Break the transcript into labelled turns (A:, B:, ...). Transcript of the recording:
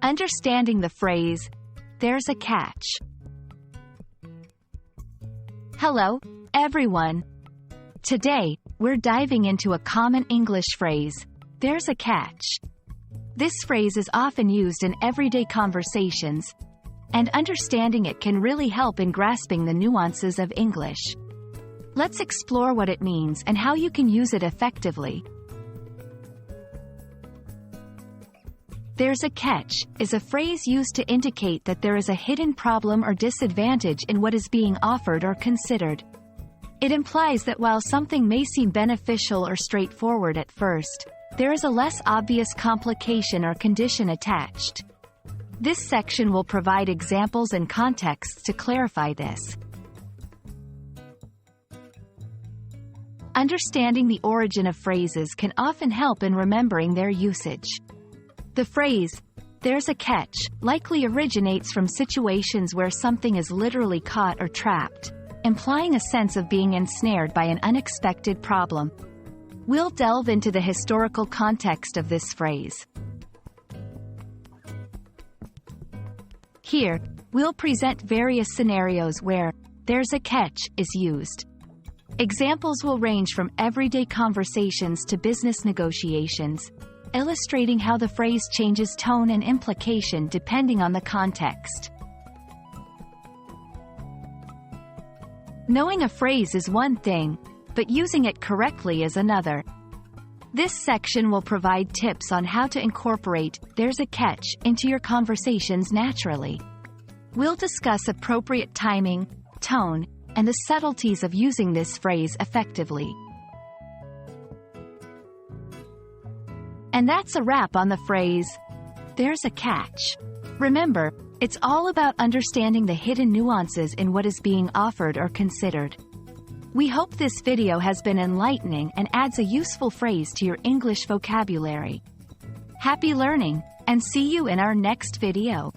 A: Understanding the phrase, "There's a catch." Hello, everyone. Today, we're diving into a common English phrase, "There's a catch." This phrase is often used in everyday conversations, and understanding it can really help in grasping the nuances of English. Let's explore what it means and how you can use it effectively. "There's a catch" is a phrase used to indicate that there is a hidden problem or disadvantage in what is being offered or considered. It implies that while something may seem beneficial or straightforward at first, there is a less obvious complication or condition attached. This section will provide examples and contexts to clarify this. Understanding the origin of phrases can often help in remembering their usage. The phrase, "There's a catch," likely originates from situations where something is literally caught or trapped, implying a sense of being ensnared by an unexpected problem. We'll delve into the historical context of this phrase. Here, we'll present various scenarios where "there's a catch" is used. Examples will range from everyday conversations to business negotiations, illustrating how the phrase changes tone and implication depending on the context. Knowing a phrase is one thing, but using it correctly is another. This section will provide tips on how to incorporate "there's a catch" into your conversations naturally. We'll discuss appropriate timing, tone, and the subtleties of using this phrase effectively. And that's a wrap on the phrase, "There's a catch." Remember, it's all about understanding the hidden nuances in what is being offered or considered. We hope this video has been enlightening and adds a useful phrase to your English vocabulary. Happy learning, and see you in our next video.